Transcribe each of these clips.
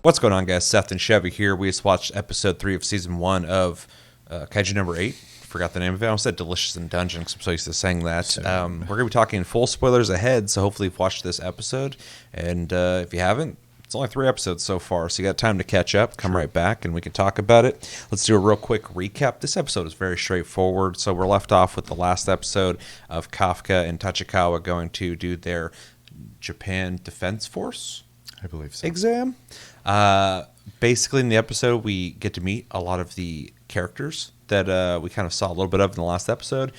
What's going on, guys? Seth and Chevy here. We just watched episode 3 of season 1 of Kaiju number 8. Forgot the name of it. I almost said Delicious in Dungeon because I'm so used to saying that. We're going to be talking full spoilers ahead, so hopefully you've watched this episode. And if you haven't, it's only 3 episodes so far, so you got time to catch up. Come right back and we can talk about it. Let's do a real quick recap. This episode is very straightforward. So we're left off with the last episode of Kafka and Tachikawa going to do their Japan Defense Force, I believe so, exam. Basically, in the episode, we get to meet a lot of the characters that we kind of saw a little bit of in the last episode.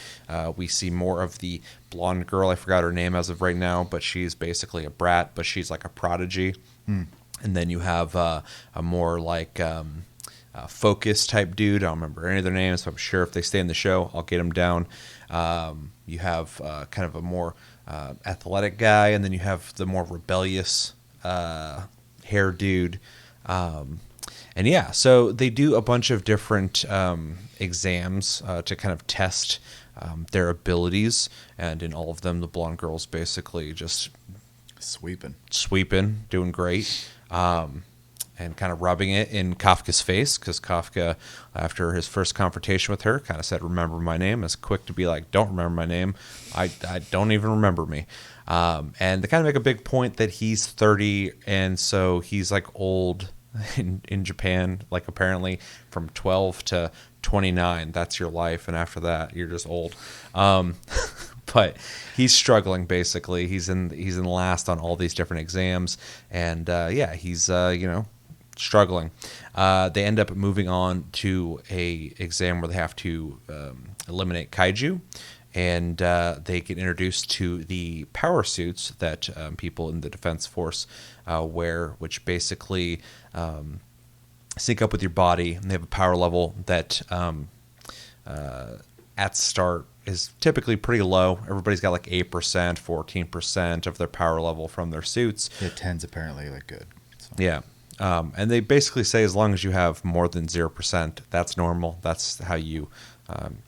We see more of the blonde girl. I forgot her name as of right now, but she's basically a brat, but she's like a prodigy. And then you have a more like focus type dude. I don't remember any of their names, but I'm sure if they stay in the show, I'll get them down. You have kind of a more athletic guy, and then you have the more rebellious hair dude. And yeah, so they do a bunch of different exams to kind of test their abilities, and in all of them, the blonde girl's basically just sweeping, doing great, and kind of rubbing it in Kafka's face, because Kafka, after his first confrontation with her, kind of said, "Remember my name," as quick to be like, "Don't remember my name. I don't even remember me." And they kind of make a big point that he's 30, and so he's like old in Japan, like apparently from 12 to 29, that's your life, and after that, you're just old. But he's struggling, basically. He's in last on all these different exams, and he's struggling. They end up moving on to a exam where they have to eliminate Kaiju, and they get introduced to the power suits that people in the Defense Force wear, which basically sync up with your body, and they have a power level that at start is typically pretty low. Everybody's got like 8%, 14% of their power level from their suits. Yeah, 10's apparently like good. So. Yeah. And they basically say as long as you have more than 0%, that's normal. That's how you...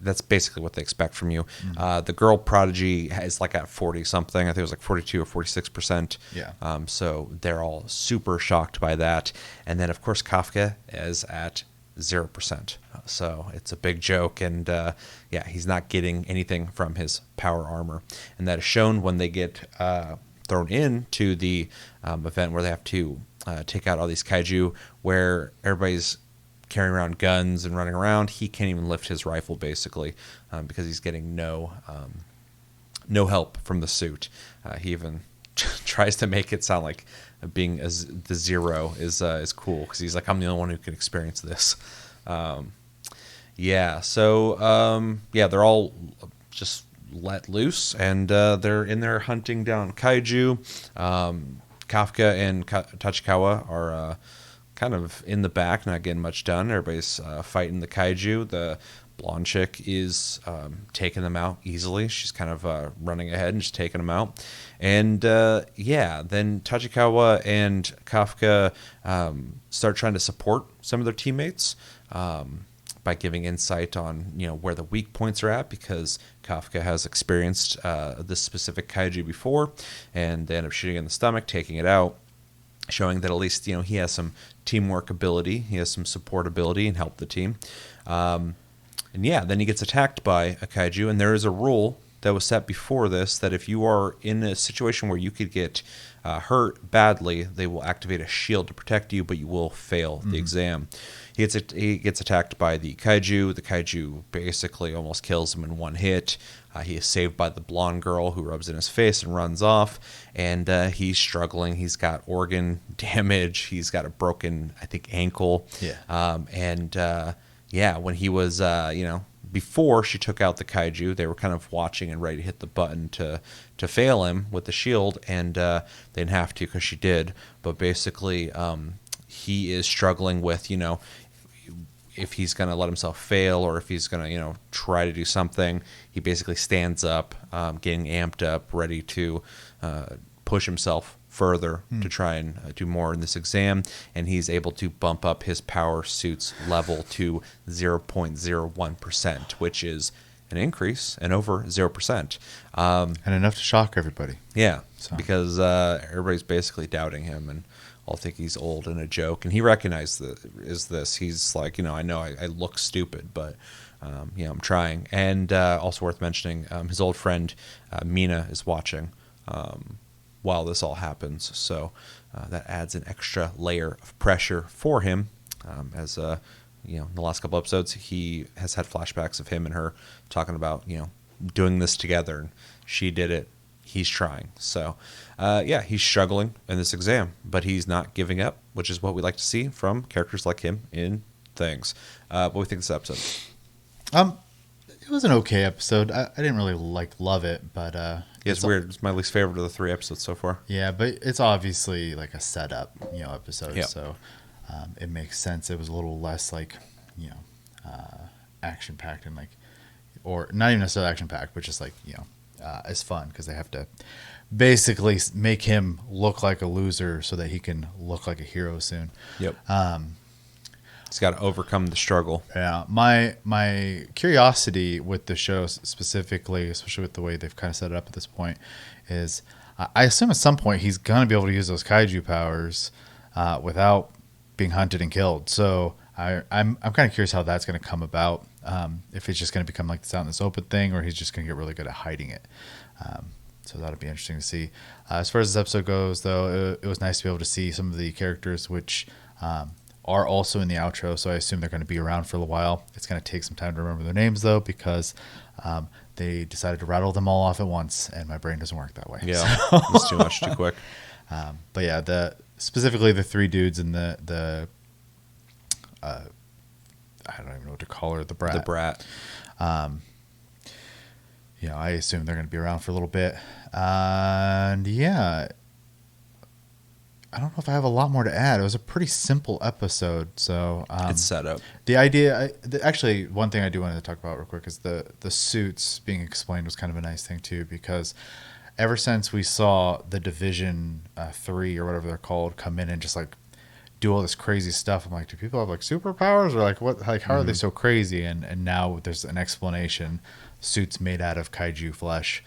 that's basically what they expect from you. The girl prodigy is like at 40-something. I think it was like 42 or 46%. Yeah. So they're all super shocked by that. And then, of course, Kafka is at 0%. So it's a big joke. And, he's not getting anything from his power armor. And that is shown when they get thrown into the event where they have to take out all these kaiju, where everybody's carrying around guns and running around. He can't even lift his rifle, basically, because he's getting no help from the suit. He even tries to make it sound like being the Zero is cool, because he's like, I'm the only one who can experience this. They're all just let loose, and they're in there hunting down Kaiju. Kafka and Tachikawa are kind of in the back, not getting much done. Everybody's fighting the Kaiju. The blonde chick is taking them out easily. She's kind of running ahead and just taking them out. And then Tachikawa and Kafka start trying to support some of their teammates by giving insight on where the weak points are at, because Kafka has experienced this specific Kaiju before, and they end up shooting in the stomach, taking it out, showing that at least he has some teamwork ability, he has some support ability, and help the team. Then he gets attacked by a Kaiju, and there is a rule that was set before this that if you are in a situation where you could get hurt badly, they will activate a shield to protect you, but you will fail the exam. He gets attacked by the Kaiju. The Kaiju basically almost kills him in one hit. He is saved by the blonde girl, who rubs in his face and runs off. And he's struggling. He's got organ damage. He's got a broken, I think, ankle. Yeah. When he was, before she took out the Kaiju, they were kind of watching and ready to hit the button to fail him with the shield, and they didn't have to because she did. But basically, he is struggling with, if he's going to let himself fail, or if he's going to, try to do something. He basically stands up, getting amped up, ready to push himself further to try and do more in this exam, and he's able to bump up his power suit's level to 0.01%, which is an increase and over 0%. And enough to shock everybody. Yeah, because everybody's basically doubting him and all think he's old and a joke. And he recognized this. He's like, I know I look stupid, but I'm trying. And also worth mentioning, his old friend Mina is watching while this all happens. So that adds an extra layer of pressure for him. As in the last couple episodes, he has had flashbacks of him and her talking about doing this together, and she did it. He's trying. So he's struggling in this exam, but he's not giving up, which is what we like to see from characters like him in things. What do we think of this episode? It was an okay episode. I didn't really love it, but It's weird. It's my least favorite of the 3 episodes so far. Yeah, but it's obviously like a setup, episode. Yep. So it makes sense. It was a little less action packed and or not even necessarily action packed, but just it's fun because they have to basically make him look like a loser so that he can look like a hero soon. Yep. He's got to overcome the struggle. Yeah, my curiosity with the show specifically, especially with the way they've kind of set it up at this point, is I assume at some point he's going to be able to use those kaiju powers without being hunted and killed. So I'm kind of curious how that's going to come about. If it's just going to become like this out in this open thing, or he's just going to get really good at hiding it. So that'll be interesting to see. As far as this episode goes, though, it was nice to be able to see some of the characters which are also in the outro, so I assume they're going to be around for a while. It's going to take some time to remember their names, though, because they decided to rattle them all off at once, and my brain doesn't work that way. Yeah, it's too much, too quick. But yeah, specifically the 3 dudes and the I don't even know what to call her, the brat. The brat. I assume they're going to be around for a little bit. And yeah, I don't know if I have a lot more to add. It was a pretty simple episode. So It's set up. The idea, actually, one thing I do want to talk about real quick is the suits being explained was kind of a nice thing too, because ever since we saw the Division 3 or whatever they're called come in and just do all this crazy stuff, I'm like, do people have superpowers, or what? How are they so crazy? And now there's an explanation: suits made out of kaiju flesh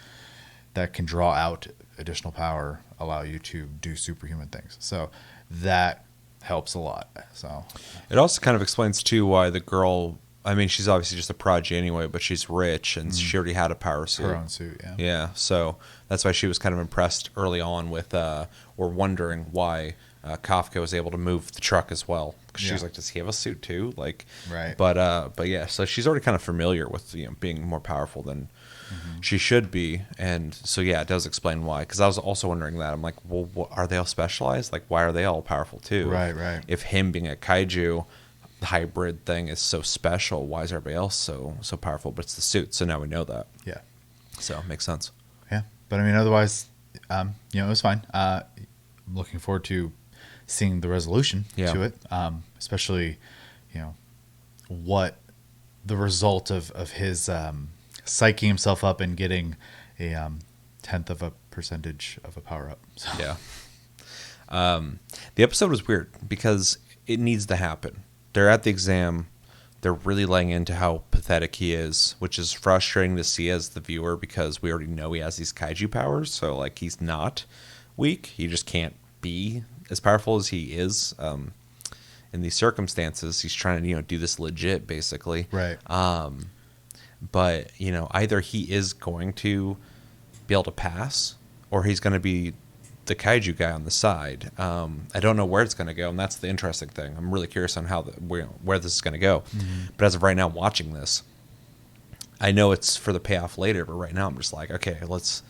that can draw out additional power, allow you to do superhuman things. So that helps a lot. So it also kind of explains too why the girl, I mean, she's obviously just a prodigy anyway, but she's rich and she already had a power suit. Her own suit, yeah. Yeah, so that's why she was kind of impressed early on with, or wondering why Kafka was able to move the truck as well. Because she was like, does he have a suit too? Right. But yeah, so she's already kind of familiar with being more powerful than she should be, and so yeah, it does explain why. Because I was also wondering that. I'm like, well, are they all specialized? Why are they all powerful too? Right. If him being a kaiju hybrid thing is so special, why is everybody else so powerful? But it's the suit, so now we know that. Yeah. So it makes sense. Yeah, but I mean, otherwise, it was fine. I'm looking forward to seeing the resolution to it, especially, what the result of his psyching himself up and getting a 10th of a percentage of a power up. So. Yeah. The episode was weird because it needs to happen. They're at the exam. They're really laying into how pathetic he is, which is frustrating to see as the viewer because we already know he has these kaiju powers. So he's not weak. He just can't be as powerful as he is in these circumstances. He's trying to do this legit, basically. Right. But either he is going to be able to pass, or he's going to be the kaiju guy on the side. I don't know where it's going to go, and that's the interesting thing. I'm really curious on where this is going to go. But as of right now, watching this, I know it's for the payoff later. But right now, I'm just like, okay, let's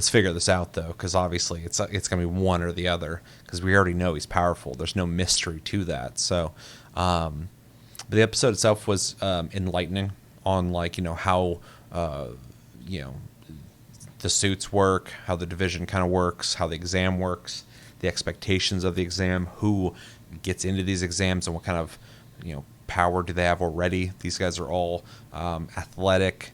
figure this out though, because obviously it's going to be one or the other. Because we already know he's powerful. There's no mystery to that. So, but the episode itself was enlightening on how the suits work, how the division kind of works, how the exam works, the expectations of the exam, who gets into these exams, and what kind of power do they have already. These guys are all athletic,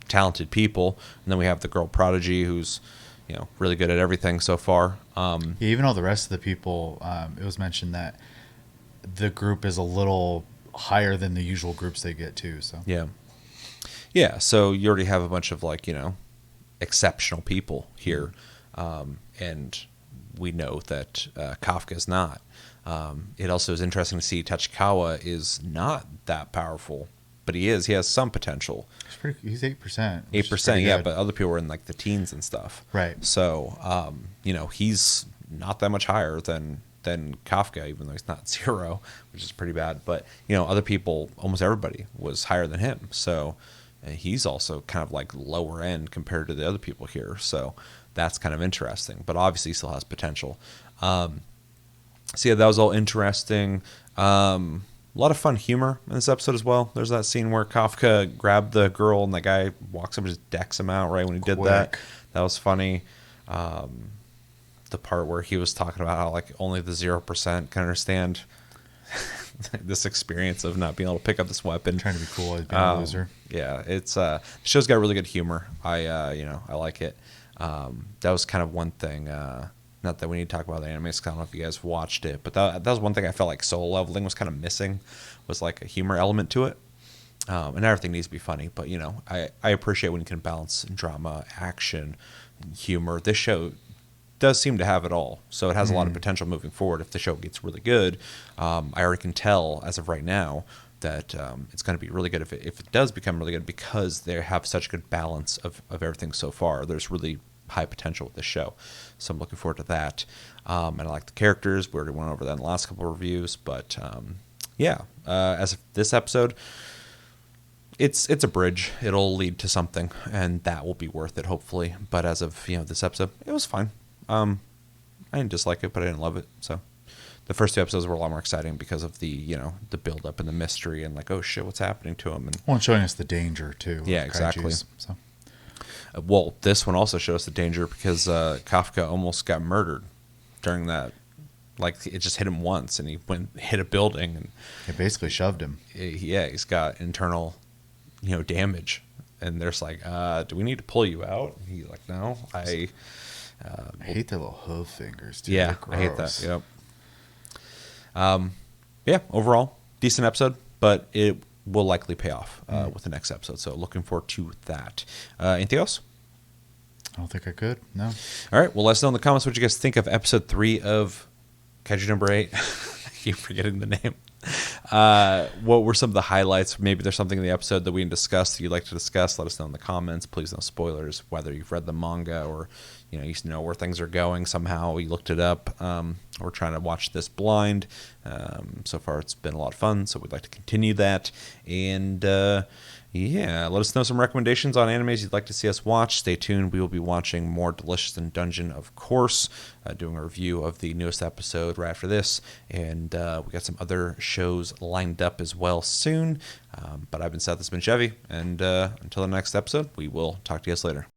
talented people, and then we have the girl prodigy who's really good at everything so far. Even all the rest of the people, it was mentioned that the group is a little higher than the usual groups they get to. So yeah, so you already have a bunch of exceptional people here, and we know that Kafka is not. It also is interesting to see Tachikawa is not that powerful, but he is. He has some potential. He's 8%. 8%, yeah, but other people are in like the teens and stuff. Right. So, he's not that much higher than Kafka, even though he's not 0, which is pretty bad. But, other people, almost everybody was higher than him. So he's also kind of like lower end compared to the other people here. So that's kind of interesting. But obviously he still has potential. So yeah, that was all interesting. A lot of fun humor in this episode as well. There's that scene where Kafka grabbed the girl and the guy walks up and just decks him out right when he did that. That was funny. The part where he was talking about how like only the 0% can understand this experience of not being able to pick up this weapon. Trying to be cool as being a loser. Yeah, it's the show's got really good humor. I like it. That was kind of one thing. Not that we need to talk about the anime, because I don't know if you guys watched it, but that was one thing I felt like Soul Leveling was kind of missing, was like a humor element to it. And everything needs to be funny, but I appreciate when you can balance drama, action, humor. This show does seem to have it all, so it has a lot of potential moving forward. If the show gets really good, I already can tell as of right now that it's going to be really good if it does become really good, because they have such good balance of everything so far. There's really high potential with this show, so I'm looking forward to that. And I like the characters. We already went over that in the last couple of reviews, but as of this episode, it's a bridge. It'll lead to something, and that will be worth it, hopefully. But as of this episode, it was fine. I didn't dislike it, but I didn't love it. So the first 2 episodes were a lot more exciting because of the the build up and the mystery and like, oh shit, what's happening to him, and showing us the danger too. Yeah, exactly. So well, this one also shows the danger because Kafka almost got murdered during that. Like, it just hit him once, and he hit a building, and it basically shoved him. He's got internal damage, and there's like, do we need to pull you out? And he's like, no, I hate their little hoof fingers, dude. Yeah, I hate that. Yep. Overall, decent episode, but it will likely pay off with the next episode. So looking forward to that. Anything else? I don't think I could. No. All right. Well, let us know in the comments what you guys think of episode 3 of Kaiju number 8. I keep forgetting the name. What were some of the highlights? Maybe there's something in the episode that we didn't discuss that you'd like to discuss. Let us know in the comments. Please, no spoilers, whether you've read the manga or you know where things are going somehow. You looked it up. We're trying to watch this blind. So far, it's been a lot of fun, so we'd like to continue that. And let us know some recommendations on animes you'd like to see us watch. Stay tuned. We will be watching more Delicious in Dungeon, of course, doing a review of the newest episode right after this. And we got some other shows lined up as well soon. But I've been Seth, this has been Chevy. And until the next episode, we will talk to you guys later.